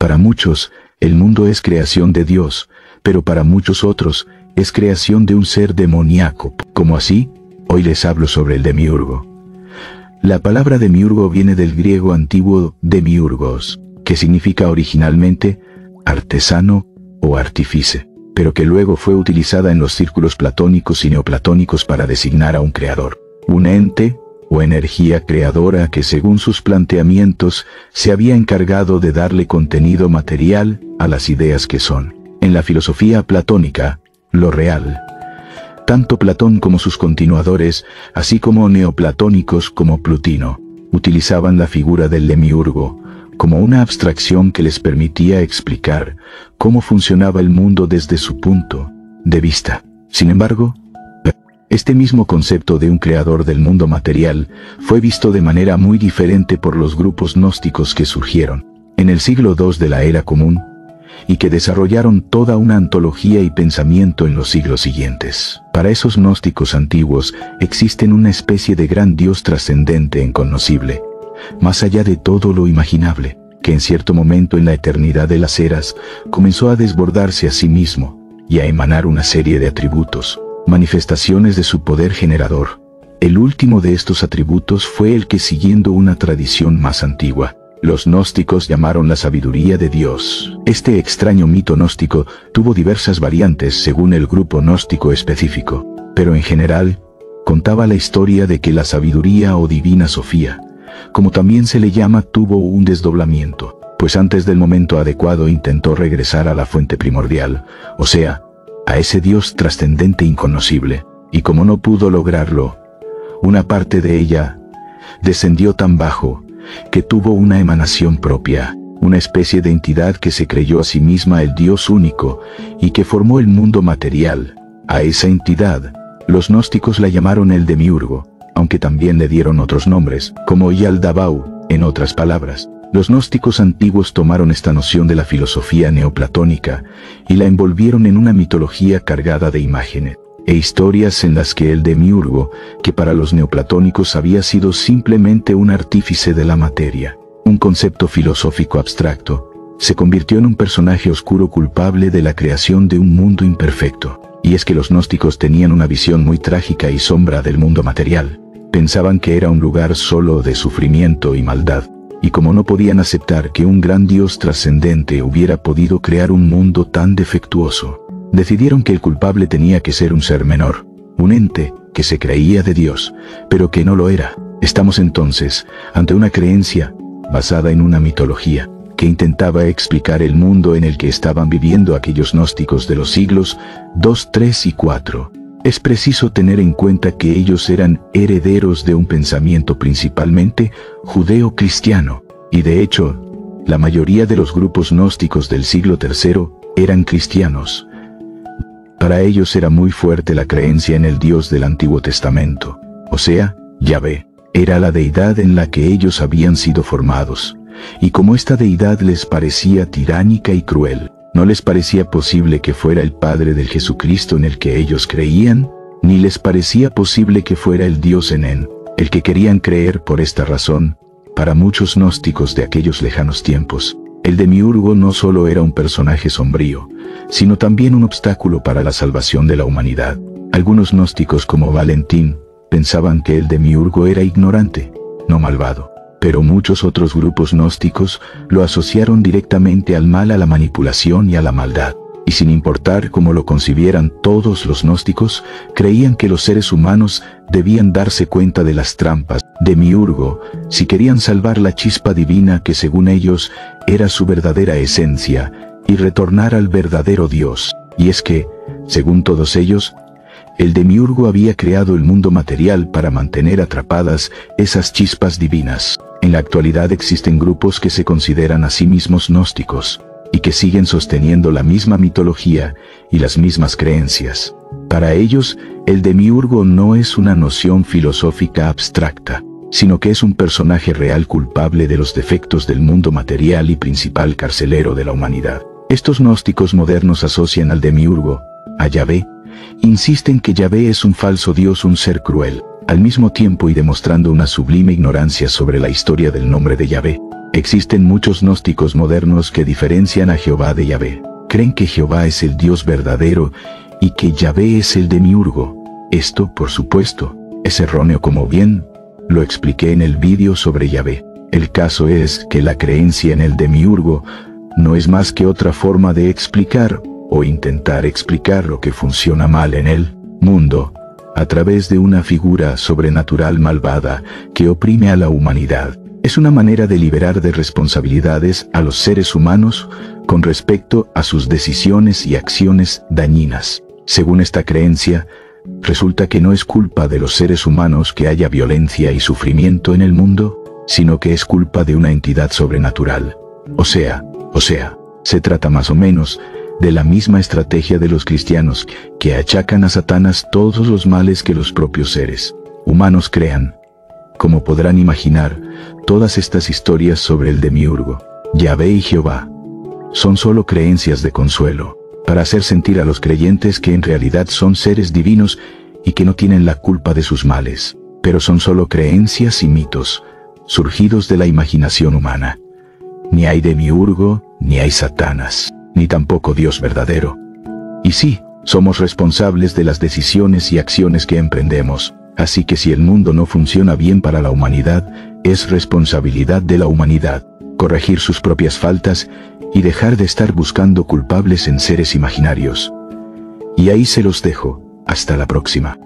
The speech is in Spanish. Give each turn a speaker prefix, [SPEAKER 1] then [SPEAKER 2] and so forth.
[SPEAKER 1] Para muchos, el mundo es creación de Dios, pero para muchos otros, es creación de un ser demoníaco. ¿Cómo así? Hoy les hablo sobre el demiurgo. La palabra demiurgo viene del griego antiguo demiurgos, que significa originalmente artesano o artífice, pero que luego fue utilizada en los círculos platónicos y neoplatónicos para designar a un creador, un ente o energía creadora que según sus planteamientos se había encargado de darle contenido material a las ideas que son, en la filosofía platónica, lo real. Tanto Platón como sus continuadores, así como neoplatónicos como Plutino, utilizaban la figura del demiurgo como una abstracción que les permitía explicar cómo funcionaba el mundo desde su punto de vista. Sin embargo, este mismo concepto de un creador del mundo material fue visto de manera muy diferente por los grupos gnósticos que surgieron en el siglo II de la Era Común y que desarrollaron toda una ontología y pensamiento en los siglos siguientes. Para esos gnósticos antiguos existen una especie de gran Dios trascendente e inconocible, más allá de todo lo imaginable, que en cierto momento en la eternidad de las eras comenzó a desbordarse a sí mismo y a emanar una serie de atributos, manifestaciones de su poder generador. El último de estos atributos fue el que, siguiendo una tradición más antigua, los gnósticos llamaron la sabiduría de Dios. Este extraño mito gnóstico tuvo diversas variantes según el grupo gnóstico específico, pero en general, contaba la historia de que la sabiduría o divina Sofía, como también se le llama, tuvo un desdoblamiento, pues antes del momento adecuado intentó regresar a la fuente primordial, o sea, a ese Dios trascendente e inconocible, y como no pudo lograrlo, una parte de ella descendió tan bajo que tuvo una emanación propia, una especie de entidad que se creyó a sí misma el Dios único y que formó el mundo material. A esa entidad, los gnósticos la llamaron el demiurgo, aunque también le dieron otros nombres, como Yaldabaoth. En otras palabras, los gnósticos antiguos tomaron esta noción de la filosofía neoplatónica y la envolvieron en una mitología cargada de imágenes e historias en las que el demiurgo, que para los neoplatónicos había sido simplemente un artífice de la materia, un concepto filosófico abstracto, se convirtió en un personaje oscuro culpable de la creación de un mundo imperfecto. Y es que los gnósticos tenían una visión muy trágica y sombra del mundo material. Pensaban que era un lugar solo de sufrimiento y maldad, y como no podían aceptar que un gran Dios trascendente hubiera podido crear un mundo tan defectuoso, decidieron que el culpable tenía que ser un ser menor, un ente que se creía de Dios, pero que no lo era. Estamos entonces ante una creencia basada en una mitología que intentaba explicar el mundo en el que estaban viviendo aquellos gnósticos de los siglos II, III y IV. Es preciso tener en cuenta que ellos eran herederos de un pensamiento principalmente judeo-cristiano, y de hecho, la mayoría de los grupos gnósticos del siglo III eran cristianos. Para ellos era muy fuerte la creencia en el Dios del Antiguo Testamento, o sea, Yahvé. Era la deidad en la que ellos habían sido formados, y como esta deidad les parecía tiránica y cruel, no les parecía posible que fuera el Padre del Jesucristo en el que ellos creían, ni les parecía posible que fuera el Dios en el que querían creer. Por esta razón, para muchos gnósticos de aquellos lejanos tiempos, el demiurgo no solo era un personaje sombrío, sino también un obstáculo para la salvación de la humanidad. Algunos gnósticos como Valentín pensaban que el demiurgo era ignorante, no malvado, pero muchos otros grupos gnósticos lo asociaron directamente al mal, a la manipulación y a la maldad. Y sin importar cómo lo concibieran, todos los gnósticos creían que los seres humanos debían darse cuenta de las trampas demiurgo si querían salvar la chispa divina que según ellos era su verdadera esencia y retornar al verdadero Dios. Y es que, según todos ellos, el demiurgo había creado el mundo material para mantener atrapadas esas chispas divinas. En la actualidad existen grupos que se consideran a sí mismos gnósticos y que siguen sosteniendo la misma mitología y las mismas creencias. Para ellos, el demiurgo no es una noción filosófica abstracta, sino que es un personaje real culpable de los defectos del mundo material y principal carcelero de la humanidad. Estos gnósticos modernos asocian al demiurgo a Yahvé, insisten que Yahvé es un falso Dios, un ser cruel, al mismo tiempo y demostrando una sublime ignorancia sobre la historia del nombre de Yahvé. Existen muchos gnósticos modernos que diferencian a Jehová de Yahvé. Creen que Jehová es el Dios verdadero y que Yahvé es el demiurgo. Esto, por supuesto, es erróneo, como bien lo expliqué en el vídeo sobre Yahvé. El caso es que la creencia en el demiurgo no es más que otra forma de explicar o intentar explicar lo que funciona mal en el mundo a través de una figura sobrenatural malvada que oprime a la humanidad. Es una manera de liberar de responsabilidades a los seres humanos con respecto a sus decisiones y acciones dañinas. Según esta creencia, resulta que no es culpa de los seres humanos que haya violencia y sufrimiento en el mundo, sino que es culpa de una entidad sobrenatural. O sea, se trata más o menos de la misma estrategia de los cristianos que achacan a Satanás todos los males que los propios seres humanos crean. Como podrán imaginar, todas estas historias sobre el demiurgo, Yahvé y Jehová, son solo creencias de consuelo, para hacer sentir a los creyentes que en realidad son seres divinos y que no tienen la culpa de sus males, pero son solo creencias y mitos, surgidos de la imaginación humana. Ni hay demiurgo, ni hay Satanás, ni tampoco Dios verdadero. Y sí, somos responsables de las decisiones y acciones que emprendemos, así que si el mundo no funciona bien para la humanidad, es responsabilidad de la humanidad corregir sus propias faltas y dejar de estar buscando culpables en seres imaginarios. Y ahí se los dejo. Hasta la próxima.